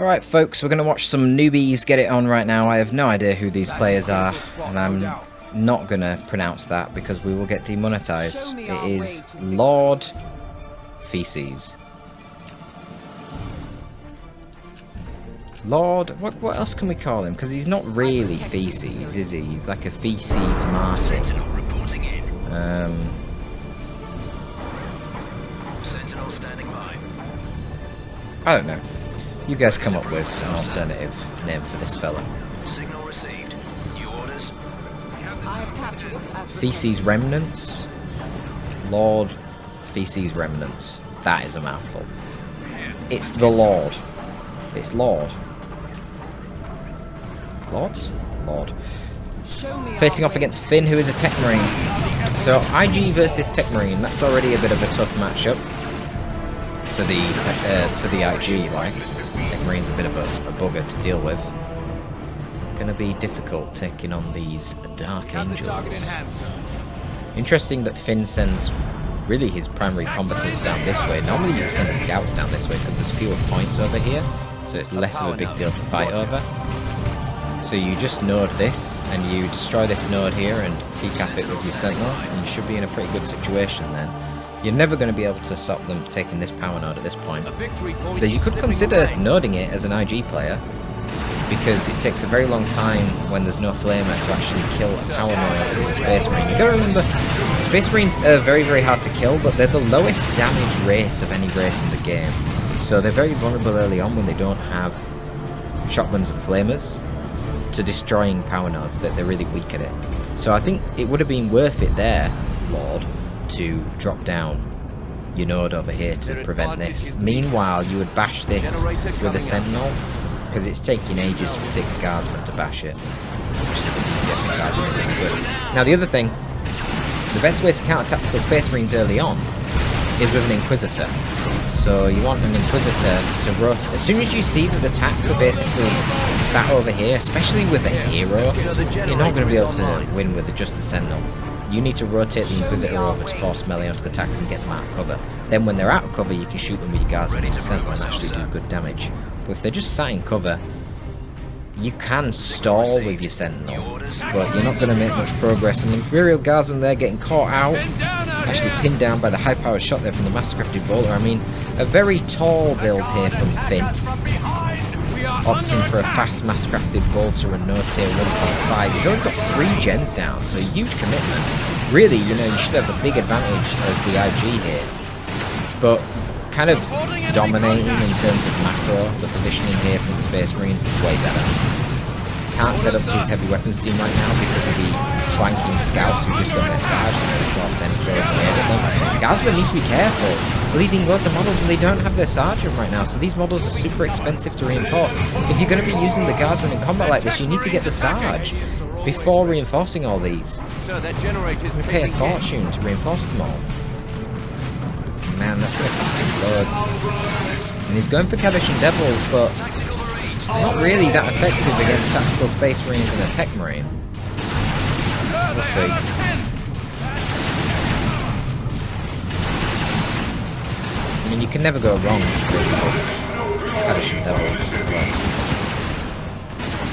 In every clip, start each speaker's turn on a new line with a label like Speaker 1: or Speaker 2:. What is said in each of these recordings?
Speaker 1: Alright folks, we're going to watch some newbies get it on right now. I have no idea who these players are, and I'm not going to pronounce that because we will get demonetized. It is Lord Feces. Lord, what else can we call him? Because he's not really feces, is he? He's like a feces market.
Speaker 2: Sentinel standing by.
Speaker 1: I don't know. You guys come up with an alternative name for this fella.
Speaker 2: Signal received. New orders.
Speaker 1: Feces Remnants? Lord Feces Remnants. That is a mouthful. It's the Lord. It's Lord. Lords? Lord. Facing off against Finn, who is a Tech Marine. So, IG versus Tech Marine, that's already a bit of a tough matchup for the IG, like. Tech Marine's a bit of a bugger to deal with. Gonna be difficult taking on these Dark Angels. Interesting that Finn sends really his primary combatants down this way. Normally you send the scouts down this way because there's fewer points over here, so it's less of a big deal to fight over. So you just node this, and you destroy this node here and decap it with your Sentinel, and you should be in a pretty good situation then. You're never going to be able to stop them taking this power node at this point. But you could consider noding it as an IG player, because it takes a very long time when there's no flamer to actually kill a power node as a Space Marine. You've got to remember, Space Marines are very, very hard to kill, but they're the lowest damage race of any race in the game. So they're very vulnerable early on when they don't have shotguns and flamers to destroying power nodes, that they're really weak at it. So I think it would have been worth it there, Lord, to drop down your node over here to prevent this. Meanwhile, you would bash this with a Sentinel, because it's taking ages for 6 Guardsmen to bash it. Now the other thing, the best way to counter tactical Space Marines early on is with an Inquisitor. So you want an Inquisitor to rotate. As soon as you see that the attacks are basically sat over here, especially with a hero, you're not going to be able to win with just the Sentinel. You need to rotate the Inquisitor over to force melee onto the attacks and get them out of cover. Then when they're out of cover, you can shoot them with your Guardsmen and Sentinel and actually do good damage. But if they're just sat in cover, you can stall with your Sentinel, but you're not going to make much progress. And the Imperial Guardsmen there getting caught out, actually pinned down by the high-powered shot there from the Mastercrafted Bolter. I mean, a very tall build here from Finn, opting for a fast Mastercrafted Bolter and no tier 1.5. He's already got 3 gens down, so a huge commitment. Really, you know, you should have a big advantage as the IG here, but kind of dominating in terms of macro. The positioning here from the Space Marines is way better. Can't set up his heavy weapons team right now because of the flanking scouts who just got their Sarge, and of course then throw grenade at them. Guardsmen need to be careful, bleeding loads of models, and they don't have their Sergeant right now, so these models are super expensive to reinforce. If you're going to be using the Guardsmen in combat like this, you need to get the Sarge before reinforcing all these. You pay a fortune to reinforce them all. Man, that's going to cost him loads. And he's going for Kadishan Devils, but not really that effective against tactical Space Marines and a Tech Marine. We'll see. I mean, you can never go wrong with Kadishan Devils.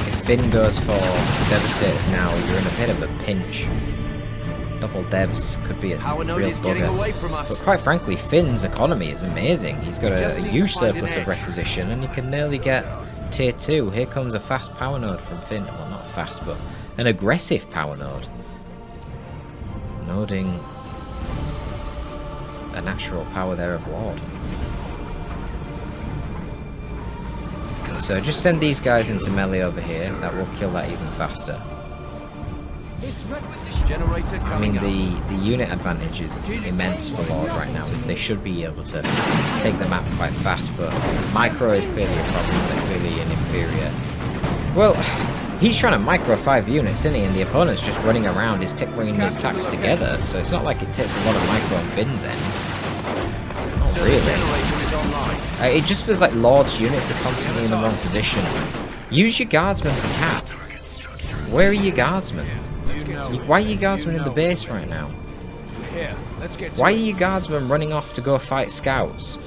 Speaker 1: If Finn goes for Devastators now, you're in a bit of a pinch. Double devs could be a real bugger. But quite frankly, Finn's economy is amazing. He's got a huge surplus of requisition, and you can nearly get tier 2. Here comes a fast power node from Finn. Well, not fast, but an aggressive power node. Noding a natural power there of Lord. So just send these guys into melee over here. That will kill that even faster. I mean, the unit advantage is immense for Lord right now. They should be able to take the map quite fast, but micro is clearly a problem. They're clearly an inferior. Well, he's trying to micro 5 units, isn't he? And the opponent's just running around his Tech Marine and his attacks together, so it's not like it takes a lot of micro on Finn's end. Not really. It just feels like Lord's units are constantly in the wrong position. Use your Guardsmen to cap. Where are your Guardsmen? Why are you Guardsmen in the base right now? Why are you Guardsmen running off to go fight scouts?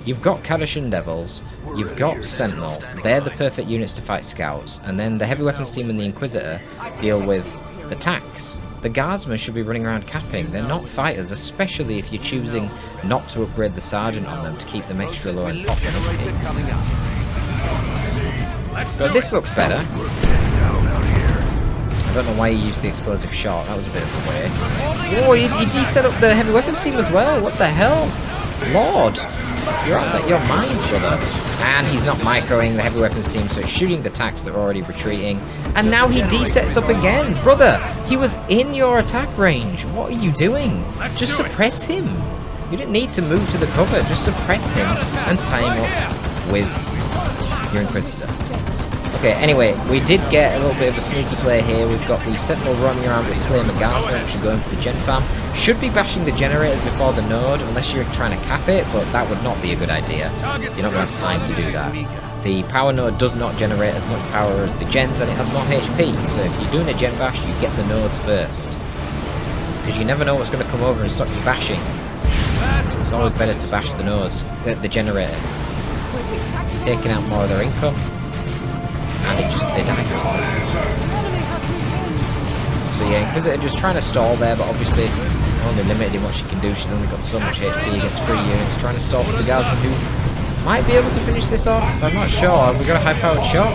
Speaker 1: you've got Kadashan Devils, you've got Sentinel, they're the perfect units to fight scouts, and then the heavy weapons team and the Inquisitor deal with the tanks. The guardsmen should be running around capping. They're not fighters, especially if you're choosing not to upgrade the sergeant on them to keep them extra low and popping upkeep. But this looks better. I don't know why he used the explosive shot, that was a bit of a waste. Oh, he set up the heavy weapons team as well, what the hell? Lord, you're out of your mind, brother. And he's not microing the heavy weapons team, so it's shooting the tanks that are already retreating. And now he desets up again. Brother, he was in your attack range. What are you doing? Just suppress him. You didn't need to move to the cover, just suppress him and tie him up with your Inquisitor. Okay, anyway, we did get a little bit of a sneaky play here. We've got the Sentinel running around with Flame and Guardsmen, which are going for the gen farm. Should be bashing the generators before the node, unless you're trying to cap it, but that would not be a good idea. You're not going to have time to do that. The power node does not generate as much power as the gens, and it has more HP, so if you're doing a gen bash, you get the nodes first. Because you never know what's going to come over and stop you bashing. So it's always better to bash the nodes, the generator. You're taking out more of their income. And they die faster. So yeah, Inquisitor just trying to stall there, but obviously only limited in what she can do. She's only got so much HP against 3 units. Trying to stall for the Guardsmen, who might be able to finish this off. I'm not sure. Have we got a high-powered shot?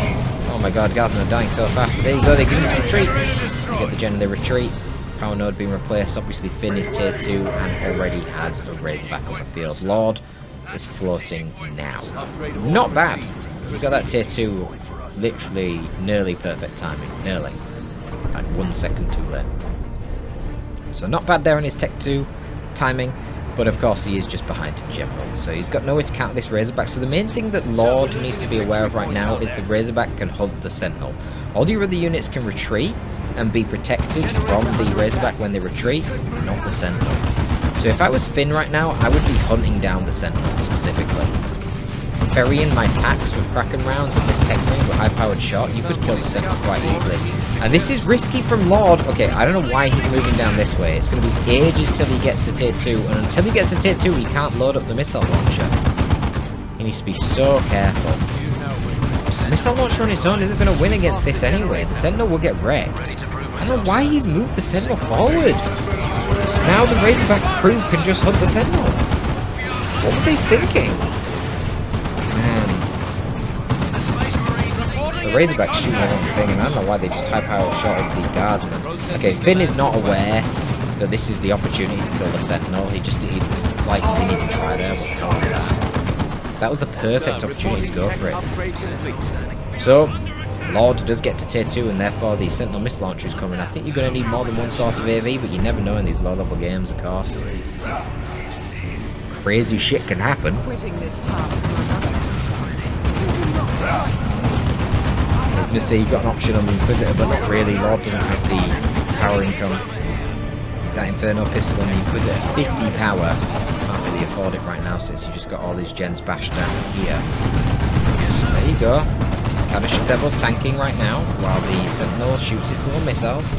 Speaker 1: Oh my god, Guardsmen are dying so fast. But there you go, they can just retreat. They get the gen, they retreat. Power node being replaced. Obviously Finn is tier 2 and already has a Razorback on the field. Lord is floating now. Not bad. We got that tier 2 literally nearly perfect timing. Nearly. Like 1 second too late. So not bad there on his tech 2 timing, but of course he is just behind in general. So he's got nowhere to counter this Razorback. So the main thing that Lord needs to be aware of right now is the Razorback can hunt the Sentinel. All your other units can retreat and be protected from the Razorback when they retreat, not the Sentinel. So if I was Finn right now, I would be hunting down the Sentinel specifically. Ferrying my tax with Kraken rounds and this tech ring with high-powered shot, you could kill the Sentinel quite easily. And this is risky from Lord. Okay, I don't know why he's moving down this way. It's going to be ages till he gets to tier 2, and until he gets to tier 2, he can't load up the missile launcher. He needs to be so careful. The missile launcher on its own isn't going to win against this anyway. The Sentinel will get wrecked. I don't know why he's moved the Sentinel forward. Now the Razorback crew can just hunt the Sentinel. What were they thinking? The Razorback shooting the wrong thing, and I don't know why they just high-powered shot at the Guardsman. Okay, Finn is not aware that this is the opportunity to kill the Sentinel. It's like he didn't even try there. That was the perfect opportunity to go for it. So, Lord does get to tier 2, and therefore the Sentinel missile launcher is coming. I think you're going to need more than one source of AV, but you never know in these low-level games, of course. Crazy shit can happen. I'm going to say you've got an option on the Inquisitor, but not really. Lord doesn't have the power income. That Inferno pistol on the Inquisitor, 50 power. Can't really afford it right now since you just got all these gens bashed down here. There you go. Kadashan Devil's tanking right now, while the Sentinel shoots its little missiles.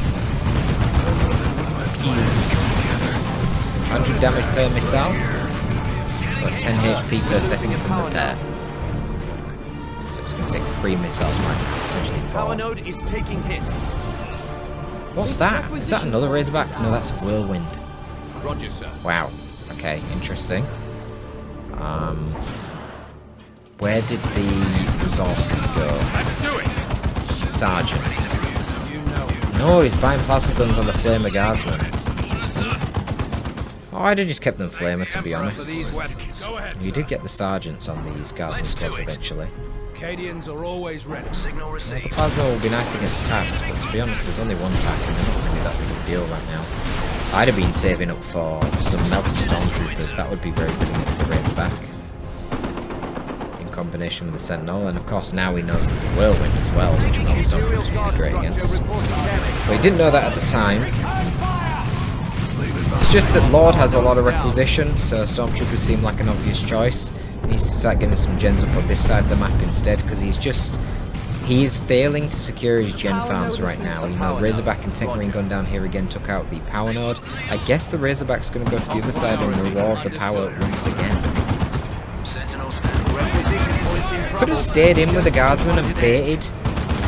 Speaker 1: 100 damage per missile. Got 10 HP per second from repair. So it's going to take 3 missiles right now, potentially 4.
Speaker 3: Power node is taking hits.
Speaker 1: What's that? Is that another Razorback? No, that's a Whirlwind.
Speaker 3: Roger, sir.
Speaker 1: Wow. Okay, interesting. Where did the resources go?
Speaker 3: Let's do it.
Speaker 1: Sergeant. No, he's buying plasma guns on the Flamer Guardsman. Oh, I'd have just kept them Flamer, to be honest. You did get the sergeants on these Guardsman squads eventually.
Speaker 3: Cadians are always ready.
Speaker 2: Signal
Speaker 1: The
Speaker 2: received.
Speaker 1: plasma will be nice against tanks, but to be honest, there's only one tank and they're not really that big of a deal right now. I'd have been saving up for some Melted Stormtroopers. That would be very good against the Razorback. In combination with the Sentinel, and of course now he knows there's a Whirlwind as well, which Melted Stormtroopers would be great against. But he didn't know that at the time. It's just that Lord has a lot of requisition, so Stormtroopers seem like an obvious choice. He needs to start getting some gens up on this side of the map instead, because he is failing to secure his gen farms right now. You know, Razorback and Techmarine Gun down here again took out the power node. I guess the Razorback's going to go to the other side and reward the power once again.
Speaker 2: Sentinel standing.
Speaker 3: Requisition points in trouble.
Speaker 1: Could have stayed in with the guardsmen and baited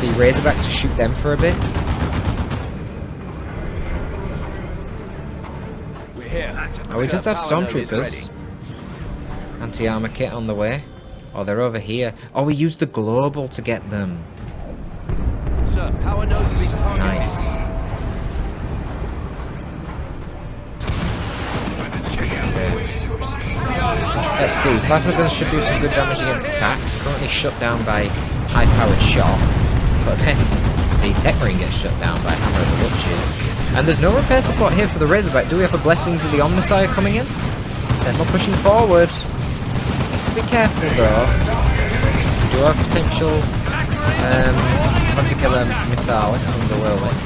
Speaker 1: the Razorback to shoot them for a bit.
Speaker 3: We're here.
Speaker 1: Oh, he does have
Speaker 3: Power node is
Speaker 1: stormtroopers.
Speaker 3: ready.
Speaker 1: Anti-armor kit on the way. Oh, they're over here. Oh, we used the global to get them.
Speaker 3: Sir, power node's been targeted.
Speaker 1: Nice. Let's see. Plasma guns should do some good damage against the attacks. Currently shut down by high-powered shot. But then the Tech Marine gets shut down by Hammer of the Witches. And there's no repair support here for the Razorback. Do we have the Blessings of the Omnissiah coming in? Sentinel pushing forward. Just be careful though. We do have potential anti-killer missile from the whirlwind.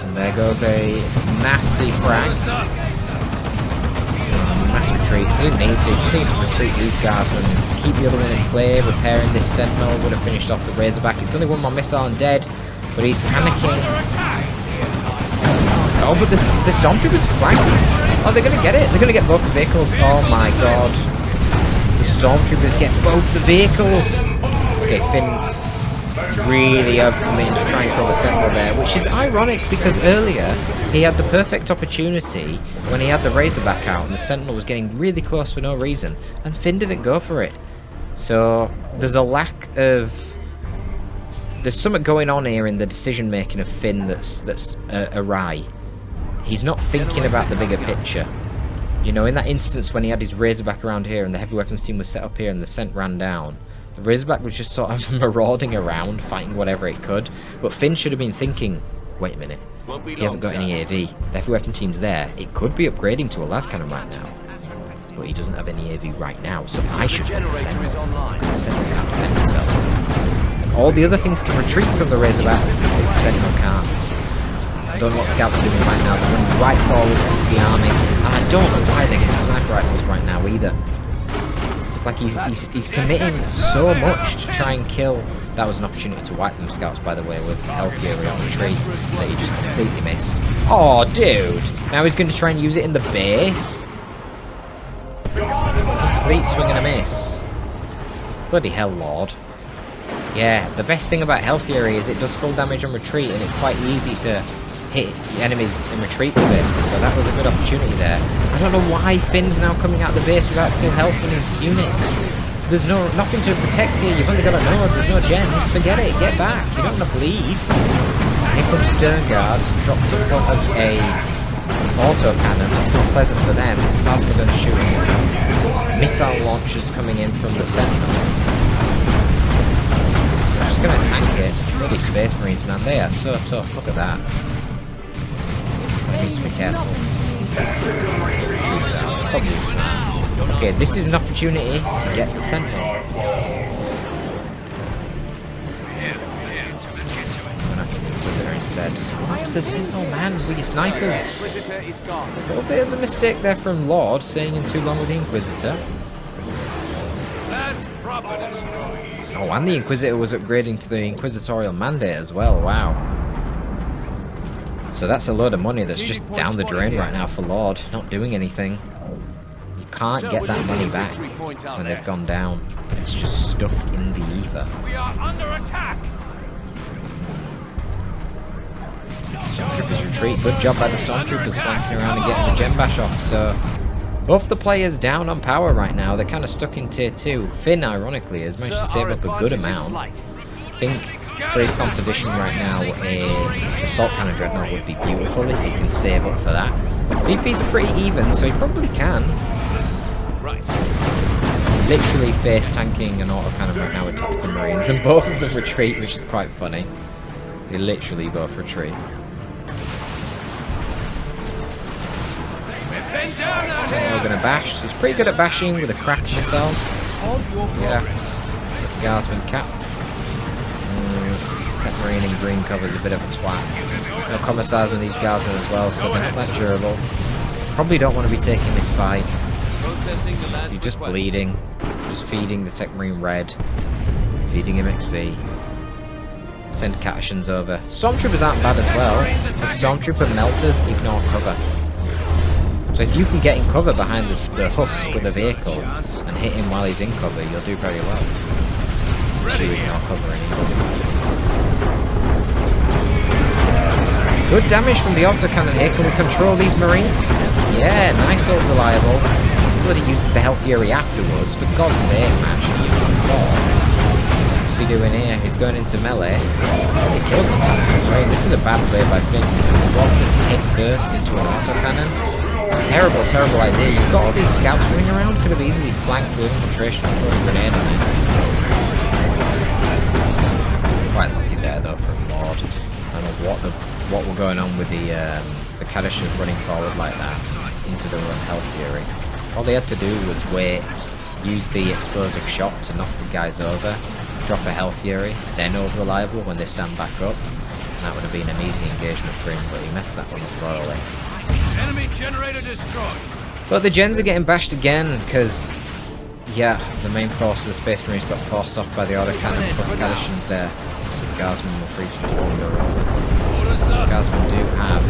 Speaker 1: And there goes a nasty frag. Mass retreat. So didn't need to. Just need to retreat these guys and keep the other one in play. Repairing this Sentinel would have finished off the Razorback. It's only one more missile and dead, but he's panicking. Oh, but the Stormtroopers are flanked. Oh, they're going to get it. They're going to get both the vehicles. Oh my god. The Stormtroopers get both the vehicles. Okay, Finn really overcoming to try and kill the Sentinel there, which is ironic because earlier he had the perfect opportunity when he had the Razorback out and the Sentinel was getting really close for no reason, and Finn didn't go for it. So there's a lack of... There's something going on here in the decision making of Finn that's awry. He's not thinking about the bigger picture. You know, in that instance when he had his Razorback around here and the heavy weapons team was set up here and the Sent ran down, the Razorback was just sort of marauding around, fighting whatever it could. But Finn should have been thinking, wait a minute, he hasn't got any AV. The heavy weapon team's there. It could be upgrading to a las cannon right now. But he doesn't have any AV right now, so I should put the Sentinel. The Sentinel can't defend itself. And all the other things can retreat from the Razorback, but the Sentinel can't. I don't know what scouts are doing right now. They're running right forward into the army. And I don't know why they're getting sniper rifles right now either. It's like he's committing so much to try and kill. That was an opportunity to wipe them scouts, by the way, with Hell Fury on the tree that he just completely missed. Oh, dude! Now he's going to try and use it in the base? Complete swing and a miss. Bloody hell, Lord. Yeah, the best thing about Hell Fury is it does full damage on retreat, and it's quite easy to hit enemies in retreat with it, so that was a good opportunity there. I don't know why Finn's now coming out of the base without full health in his units. There's nothing to protect here, you've only got a node, there's no gens, forget it, get back, you don't want to bleed. Here comes Stern Guard, dropped in front of a auto cannon, that's not pleasant for them. Plasma gun shooting around. Missile launchers coming in from the Sentinel. I'm just going to tank it. Bloody Space Marines, man, they are so tough, look at that. I need to be careful. It's probably smart. Okay, this is an opportunity to get the Sentinel. I'm going to have to Inquisitor instead. Go after the Sentinel, man, with your snipers. A little bit of a mistake there from Lord, staying in too long with the Inquisitor. Oh, and the Inquisitor was upgrading to the Inquisitorial Mandate as well, wow. So that's a load of money that's just down the drain right now for Lord, not doing anything. You can't get that money back when they've gone down. It's just stuck in the ether.
Speaker 3: We are under attack.
Speaker 1: Stormtroopers retreat. Good job by the Stormtroopers flanking around and getting the gem bash off. So both the players down on power right now. They're kind of stuck in tier 2. Finn, ironically, has managed to save up a good amount. I think for his composition right now, a assault cannon dreadnought would be beautiful if he can save up for that. VPs are pretty even, so he probably can. Literally face tanking an auto cannon right now with tactical marines, and both of them retreat, which is quite funny. They literally both retreat. Sentinel gonna bash. So he's pretty good at bashing with the crack missiles. Yeah. The Guardsman cap. Tech Marine in green covers a bit of a twat. No commissars on these Guardsmen as well, so they're not that durable. Probably don't want to be taking this fight. You're just bleeding. Just feeding the Tech Marine red. Feeding him XP. Send Catishans over. Stormtroopers aren't bad as well. The Stormtrooper melters ignore cover. So if you can get in cover behind the husk of the vehicle and hit him while he's in cover, you'll do very well. Since you ignore cover and he doesn't. Good damage from the autocannon here. Can we control these Marines? Yeah, nice old reliable. Bloody uses the Hell Fury afterwards. For God's sake, man, should have used it before. What's he doing here? He's going into melee. He kills the tactical Marine. This is a bad play by Finn. Walking head first into an autocannon. Terrible, terrible idea. You've got all these scouts running around. Could have easily flanked with infiltration and thrown a grenade on it. Quite lucky there though from Lord. I don't know what were going on with the Kadishas running forward like that into the run Hell Fury. All they had to do was wait, use the explosive shot to knock the guys over, drop a Hell Fury, then over reliable when they stand back up. And that would have been an easy engagement for him, but he messed that one up royally.
Speaker 3: Enemy generator destroyed.
Speaker 1: But the gens are getting bashed again because, yeah, the main force of the Space Marines got forced off by the autocannon plus Kadishans there. So the Guardsmen were free to wander over. The Guardsmen do have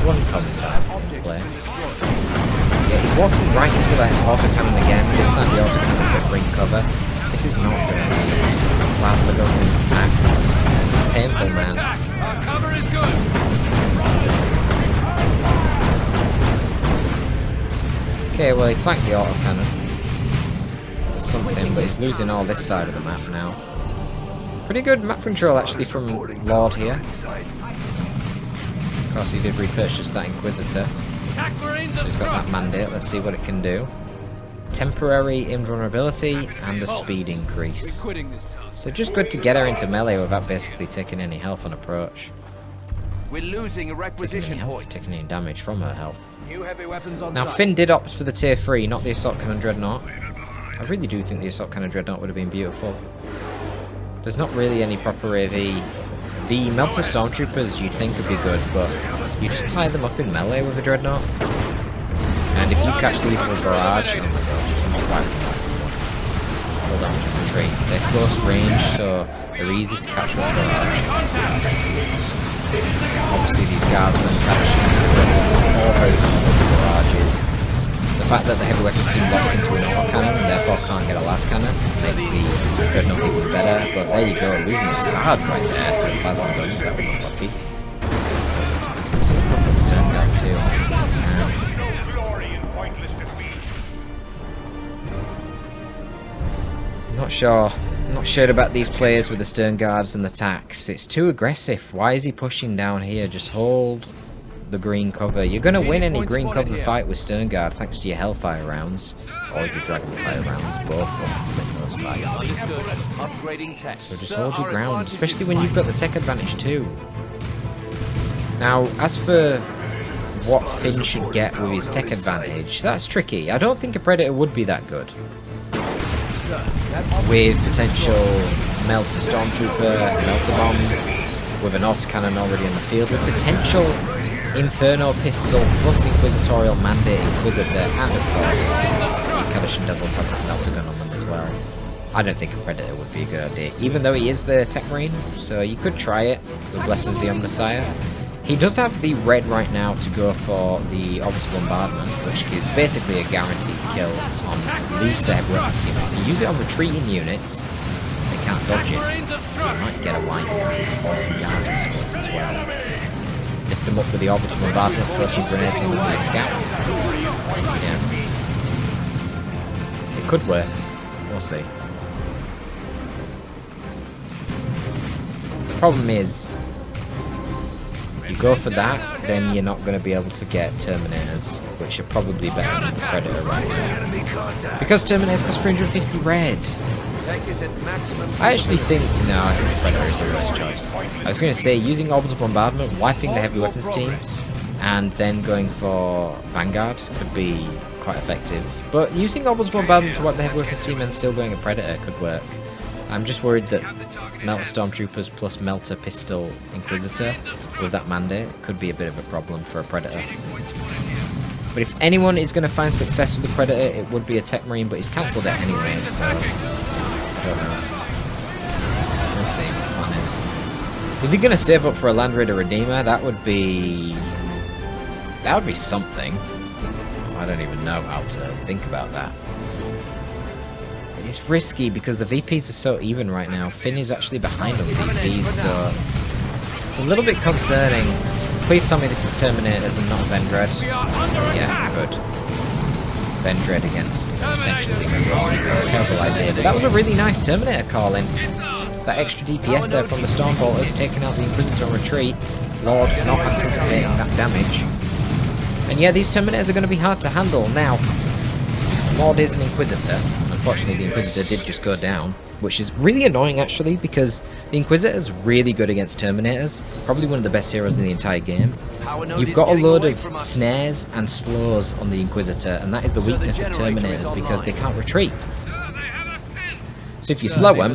Speaker 1: one commissar in play. Yeah, he's walking right into that autocannon again. This time the autocannon's got green cover. This is not good. Plasma goes into attacks. It's painful, man.
Speaker 3: Our cover is good.
Speaker 1: Okay, well he flanked the autocannon. Something, but he's losing all this side of the map now. Pretty good map control actually from Lord here. Of course he did repurchase that Inquisitor. So he's got that mandate, let's see what it can do. Temporary invulnerability and a speed increase. So just good to get her into melee without basically taking any health on approach.
Speaker 3: We're losing a requisition point.
Speaker 1: Taking any damage from her health.
Speaker 3: New heavy weapons on
Speaker 1: Now
Speaker 3: site.
Speaker 1: Finn did opt for the tier 3, not the Assault Cannon Dreadnought. I really do think the Assault Cannon Dreadnought would have been beautiful. There's not really any proper AV. The Melter Stormtroopers you'd think would be good, but you just tie them up in melee with a Dreadnought. And if you catch these with a barrage, oh my god, I'm not wiping that. Full damage of retreat. They're close range, so they're easy to catch with a barrage. Obviously these Guardsmen, Kadishans, all very common with barrages. The fact that the heavy weapons team locked into an autocannon and therefore can't get a last cannon makes the Dreadnought even better, but there you go, losing the Sard right there to the plasma guns, that was unlucky. So a proper stern guard too. Not sure about these players with the stern guards and the tax. It's too aggressive. Why is he pushing down here? Just hold the green cover. You're going to win any green cover fight with stern guard thanks to your Hellfire rounds or your Dragonfire rounds. Both will win those fights. So just hold your ground, especially when you've got the tech advantage too. Now, as for what Finn should get with his tech advantage, that's tricky. I don't think a Predator would be that good. With potential Melter Stormtrooper, Melter Bomb, with an autocannon already in the field, with potential Inferno Pistol plus Inquisitorial Mandate Inquisitor, and of course, Kadishan Devils have that Melter gun on them as well. I don't think a Predator would be a good idea, even though he is the Tech Marine, so you could try it with Blessings of the Omnissiah. He does have the red right now to go for the Orbital Bombardment, which is basically a guaranteed kill on at least the heavy weapons team. If you use it on retreating units, they can't dodge it. You might get a wipe or some Guardsman squads as well. Lift them up with the Orbital Bombardment, throw some grenades on the scout. Yeah. It could work. We'll see. The problem is, you go for that, then you're not going to be able to get Terminators, which are probably better than the Predator right now. Because Terminators cost 350 red. I actually think, no, I think the Predator is the worst choice. I was going to say, using Orbital Bombardment, wiping the heavy weapons team, and then going for Vanguard could be quite effective. But using Orbital Bombardment to wipe the heavy weapons team and still going a Predator could work. I'm just worried that Melter Stormtroopers plus Melter Pistol Inquisitor with that mandate could be a bit of a problem for a Predator. But if anyone is going to find success with the Predator, it would be a Tech Marine, but he's cancelled it anyway, so I don't know. We'll see what the plan is. Is he going to save up for a Land Raider Redeemer? That would be something. I don't even know how to think about that. It's risky because the VPs are so even right now. Finn is actually behind on VPs, so it's a little bit concerning. Please tell me this is Terminators and not Vendread. Yeah, good. Vendread against potentially terrible idea. But that was a really nice Terminator call-in. That extra DPS there from the Stormbolters, taking out the Inquisitor on retreat. Lord not anticipating that damage. And yeah, these Terminators are going to be hard to handle. Now, Lord is an Inquisitor. Unfortunately, the Inquisitor did just go down, which is really annoying actually, because the Inquisitor is really good against Terminators. Probably one of the best heroes in the entire game. You've got a load of snares and slows on the Inquisitor, and that is the weakness of Terminators because they can't retreat. So if you slow them,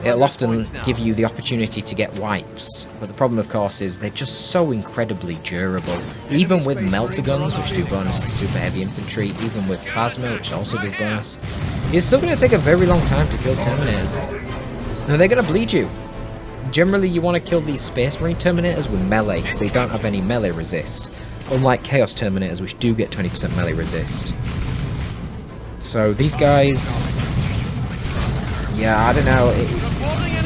Speaker 1: it'll often give you the opportunity to get wipes. But the problem, of course, is they're just so incredibly durable. Even with melter guns, which do bonus to super heavy infantry, even with plasma, which also does bonus, it's still going to take a very long time to kill Terminators. Now, they're going to bleed you. Generally, you want to kill these Space Marine Terminators with melee, because they don't have any melee resist. Unlike Chaos Terminators, which do get 20% melee resist. So these guys... yeah, I don't know.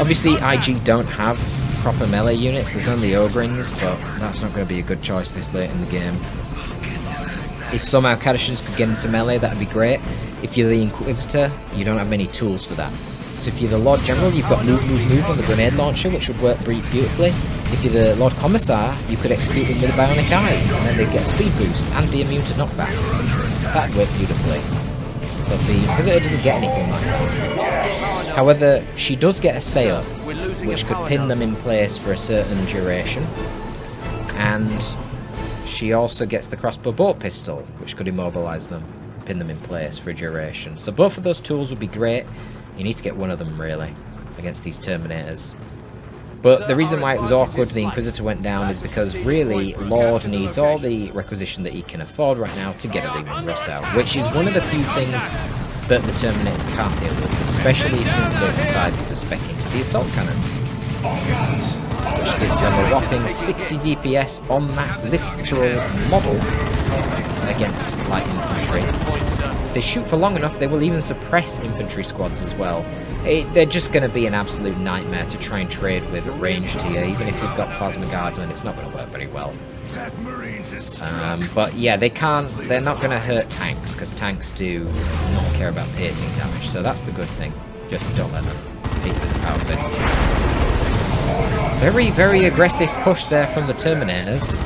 Speaker 1: Obviously, IG don't have proper melee units. There's only Ogrins, but that's not going to be a good choice this late in the game. If somehow Kadashans could get into melee, that would be great. If you're the Inquisitor, you don't have many tools for that. So if you're the Lord General, you've got move, move, move on the grenade launcher, which would work beautifully. If you're the Lord Commissar, you could execute them with a bionic eye, and then they'd get a speed boost and be immune to knockback. That'd work beautifully. But the Inquisitor doesn't get anything like that. However, she does get a sail, which could pin them in place for a certain duration. And she also gets the crossbow bolt pistol, which could immobilize them, pin them in place for a duration. So both of those tools would be great. You need to get one of them, really, against these Terminators. But the reason why it was awkward the Inquisitor went down is because, really, Lord needs all the requisition that he can afford right now to get a Leman Russ out, which is one of the few things that the Terminators can't deal with, especially since they've decided to spec into the Assault Cannon, which gives them a whopping 60 DPS on that literal model against light infantry. If they shoot for long enough, they will even suppress infantry squads as well. They're just going to be an absolute nightmare to try and trade with ranged here. Even if you've got plasma guardsmen, it's not going to work very well. But yeah, they're not going to hurt tanks, because tanks do not care about piercing damage, so that's the good thing. Just don't let them hit with the power fist. Very, very aggressive push there from the Terminators.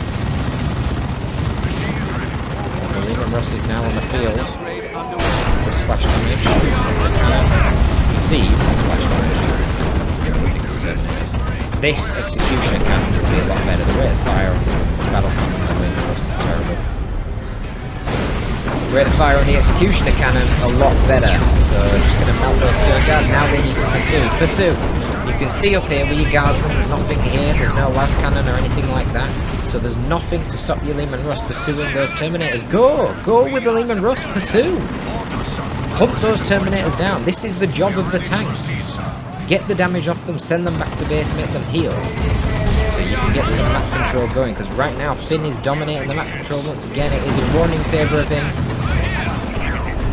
Speaker 1: The Leman Russ is now on the field with splash damage. See, splash damage. This execution cannon would be a lot better. The rate of fire on the battle cannon on the Leman Russ is terrible. The rate of fire on the executioner cannon a lot better. So just going to melt those stern guard. Now they need to pursue. Pursue! You can see up here with your guardsmen, there's nothing here. There's no las cannon or anything like that. So there's nothing to stop your Leman Russ pursuing those Terminators. Go! Go with the Leman Russ. Pursue! Hunt those Terminators down. This is the job of the tank. Get the damage off them, send them back to base, make them heal. So you can get some map control going, because right now Finn is dominating the map control once again. It is a one in favour of him.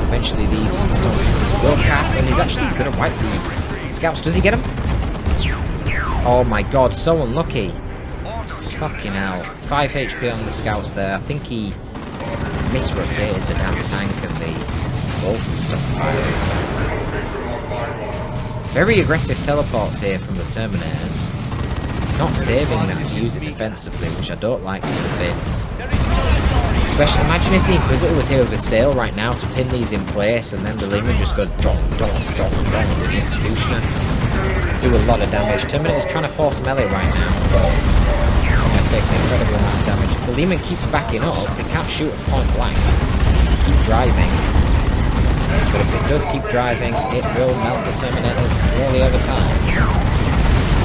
Speaker 1: Eventually these Stormtroopers will cap, and he's actually going to wipe the scouts. Does he get him? Oh my god, so unlucky. Fucking hell. 5 HP on the scouts there. I think he misrotated the damn tank and the bolters stopped firing. Very aggressive teleports here from the Terminators. Not saving them to use it defensively, which I don't like for the Finn. Especially, imagine if the Inquisitor was here with a sail right now to pin these in place, and then the Leman just goes dong, dong, dong, dong with the Executioner. Do a lot of damage. Terminator's trying to force melee right now, but going to take an incredible amount of damage. If the Leman keeps backing up, they can't shoot at point blank. Just keep driving. But if it does keep driving, it will melt the Terminators slowly over time.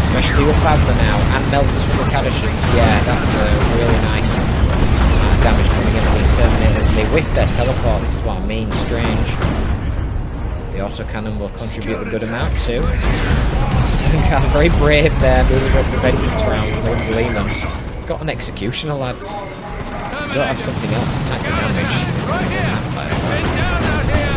Speaker 1: Especially with plasma now, and melters from the Kadashans. Yeah, that's a really nice damage coming in on these Terminators. They whiff their teleport, this is what I mean, strange. The autocannon will contribute a good amount too. Very brave there, moving up the vengeance rounds and the Leman. It's got an executioner, lads. You don't have something else to tank the damage.
Speaker 3: Right here! Been down out here!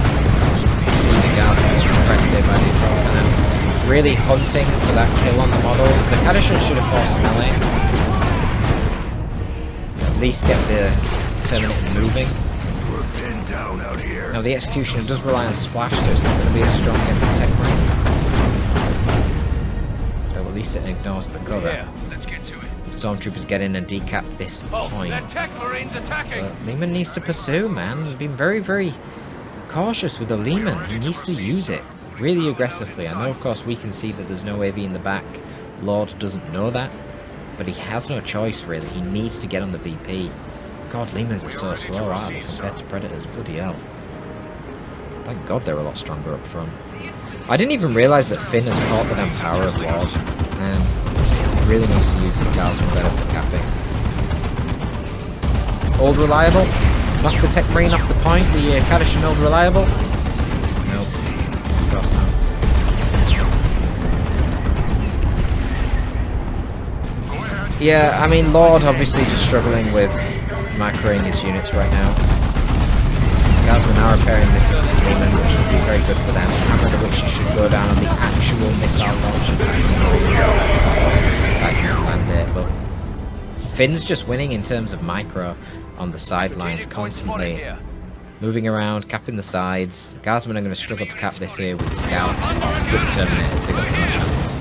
Speaker 1: See the guards being suppressed here by the assault cannon. Really hunting for that kill on the models. The Kadishan should have forced melee. At least get the Terminators moving.
Speaker 2: We're pinned down out here.
Speaker 1: Now the Executioner does rely on splash, so it's not going to be as strong against the Tech Marine. So at least it ignores the cover.
Speaker 3: Yeah, let's get to it.
Speaker 1: The Stormtroopers get in and decap this point.
Speaker 3: That tech marine's attacking!
Speaker 1: But Lehman needs to pursue, man. He's been very, very cautious with the Lehman. He needs to use it really aggressively. I know, of course, we can see that there's no AV in the back. Lord doesn't know that, but he has no choice, really. He needs to get on the VP. God, Lehmans are so slow, aren't they, compared to Predators? Bloody hell. Thank God they're a lot stronger up front. I didn't even realise that Finn has caught the damn power of Lord. He really needs to use his Guardsman better for capping. Old Reliable? Knock the Tech Marine off the point, the Kadishan Old Reliable? Nope. Of course not. Yeah, I mean, Lord obviously just struggling with microing his units right now. Guardsmen are repairing this Lehman, which would be very good for them. Hammer the Witch should go down on the actual missile launch attack. Land it, but Finn's just winning in terms of micro on the sidelines constantly. Moving around, capping the sides. The Guardsmen are going to struggle to cap this here with scouts. With the Terminators, they've got no chance.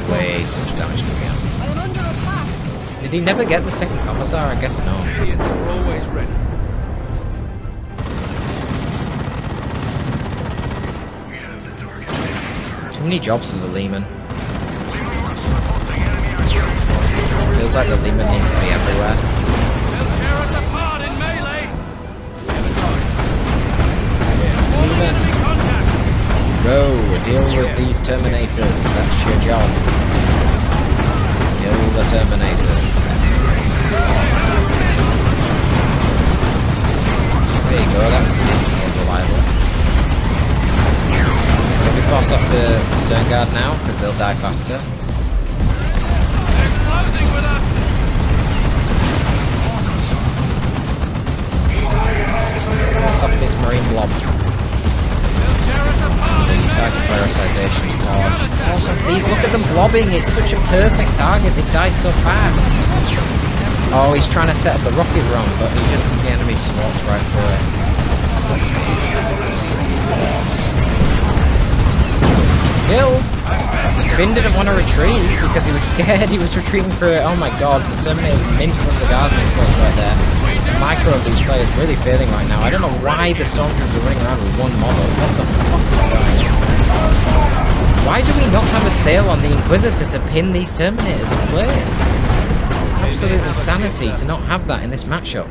Speaker 1: Way too much damage coming out. Did he never get the second Commissar? I guess no.
Speaker 3: Idiots are always ready.
Speaker 1: Too many jobs for the Lehman. Feels like the Lehman needs to be everywhere.
Speaker 3: They'll tear us apart in melee!
Speaker 1: Lehman! Go, deal with these Terminators. That's your job. Kill the Terminators. There you go, that was decently reliable. Maybe force off the Stern Guard now, because they'll die faster.
Speaker 3: They're closing with us!
Speaker 1: Force off this Marine blob.
Speaker 3: They'll tear us apart in
Speaker 1: Target
Speaker 3: melee!
Speaker 1: prioritization. Force off these, look at them blobbing, it's such a perfect target, they die so fast. Oh, he's trying to set up the rocket run, but the enemy just walks right through it. Still, Finn didn't want to retreat because he was scared. He was retreating for it. Oh my god, the Terminator minced one of the Guardsmen spots right there. The micro of these players really failing right now. I don't know why the Stormtroopers are running around with one model. What the fuck is going on? Why do we not have a sail on the Inquisitor to pin these Terminators in place? Absolute insanity to not have that in this matchup.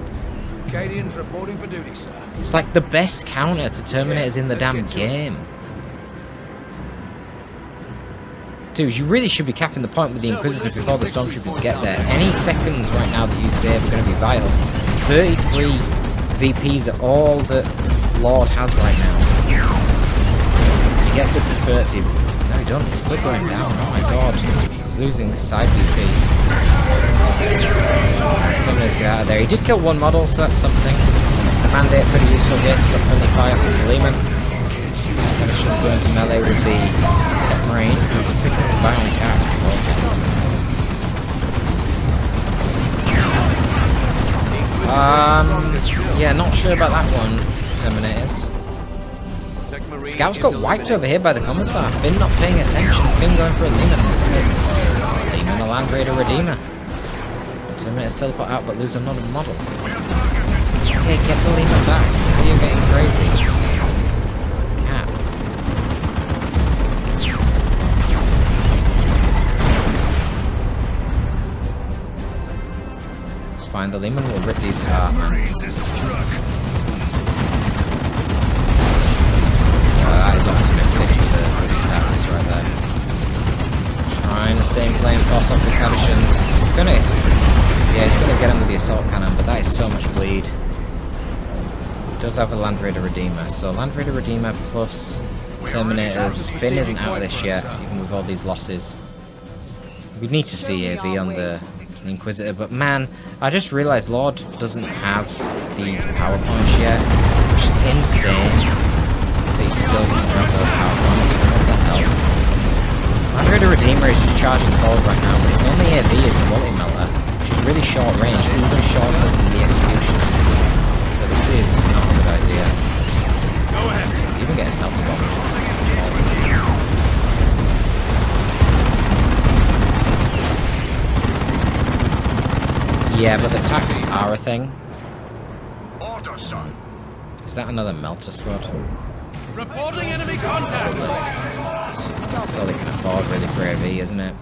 Speaker 3: Acadians reporting for duty, sir.
Speaker 1: It's like the best counter to Terminators in the damn game. Dude, you really should be capping the point with the Inquisitor before the Stormtroopers get there. Any seconds right now that you save are going to be vital. 33 VPs are all that Lord has right now. He gets it to 30. No, he don't. He's still going down. Oh my god. He's losing this side VP. Terminators get out of there. He did kill one model, so that's something. The Mandate pretty useful hit. Some friendly fire from the Lehman. Kadishan's going to melee with the Tech Marine, who's picking up violent caps. Yeah, not sure about that one, Terminators. Scouts got wiped over here by the Commissar. Finn not paying attention. Finn going for a Lehman. Lehman, a Land Raider Redeemer. Terminators teleport out but lose another model. Okay, get the Lehman back. You're getting crazy. Cap. It's fine, the Lehman will rip these apart, man. That is optimistic with the tactics right there. Trying to stay in play and force off the Kadishans. He's gonna get him with the assault cannon, but that is so much bleed. He does have a Land Raider Redeemer, so Land Raider Redeemer plus Terminators. Finn isn't out of this yet, even with all these losses. We need to see AV on the the Inquisitor, but man, I just realised Lord doesn't have these power points yet, which is insane. But he still doesn't have those power points. What the hell? Andre the Redeemer is just charging forward right now, but it's only AV as the Quality Melter, which is really short range, even shorter than the Executioner. So this is not a good idea.
Speaker 3: Go ahead.
Speaker 1: Even getting melted bomb. Yeah, but the attacks are a thing.
Speaker 2: Order, son.
Speaker 1: Is that another Melter squad?
Speaker 3: Reporting enemy contact.
Speaker 1: That's all they can afford really for AV, isn't it?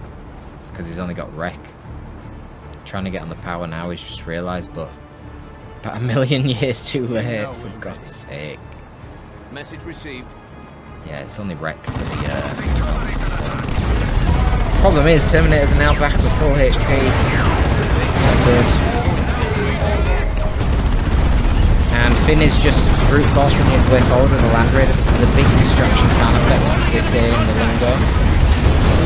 Speaker 1: Because he's only got Wreck. Trying to get on the power now, he's just realised, but about 1,000,000 years too late, for God's sake.
Speaker 3: Message received.
Speaker 1: Yeah, it's only Wreck for the Melters, so. Problem is, Terminators are now back to full HP. Not good. And Finn is just brute forcing his way forward with the Land Raider. This is a big distraction fan effect, as they say in the lingo.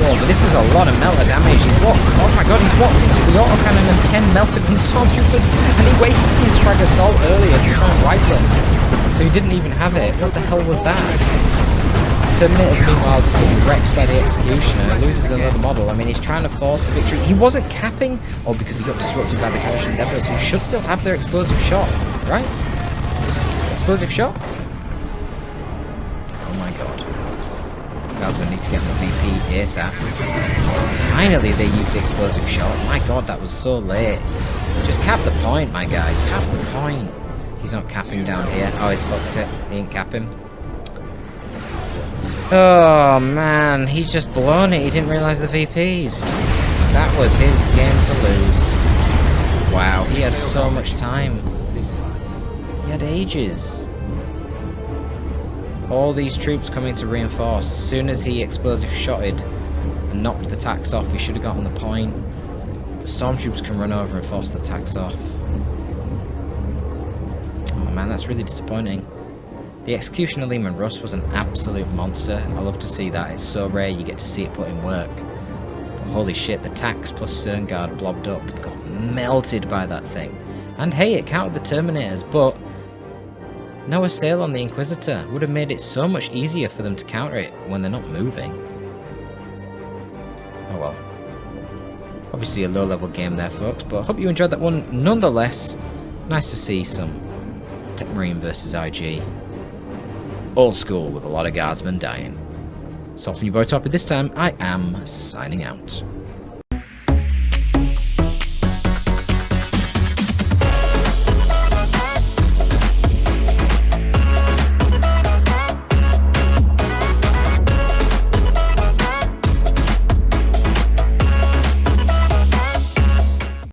Speaker 1: Whoa, but this is a lot of melter damage. He's walked, oh my god, he's walked into the autocannon and 10 melter gun stormtroopers, and he wasted his frag assault earlier to try and wipe them. So he didn't even have it. What the hell was that? Terminator, meanwhile, just getting wrecked by the Executioner, loses another model. I mean, he's trying to force the victory. He wasn't capping, or because he got disrupted by the Hellish Endeavours, who should still have their explosive shot, right? Explosive shot? Oh my god. Guys, we need to get the VP ASAP. Finally, they used the explosive shot. My god, that was so late. Just cap the point, my guy. Cap the point. He's not capping down here. Oh, he's fucked it. He ain't capping. Oh man, he's just blown it. He didn't realise the VPs. That was his game to lose. Wow, he had so much time. He had ages. All these troops coming to reinforce. As soon as he explosive shotted and knocked the tax off, he should have got on the point. The stormtroops can run over and force the tax off. Oh man, that's really disappointing. The Executioner Lehman Russ was an absolute monster. I love to see that. It's so rare you get to see it put in work. But holy shit, the tax plus Stern Guard blobbed up. Got melted by that thing. And hey, it countered the Terminators, but no assail on the Inquisitor. Would have made it so much easier for them to counter it when they're not moving. Oh well. Obviously a low-level game there, folks, but I hope you enjoyed that one nonetheless. Nice to see some Tech Marine versus IG. Old school with a lot of guardsmen dying. So from your boy Torpid this time, I am signing out.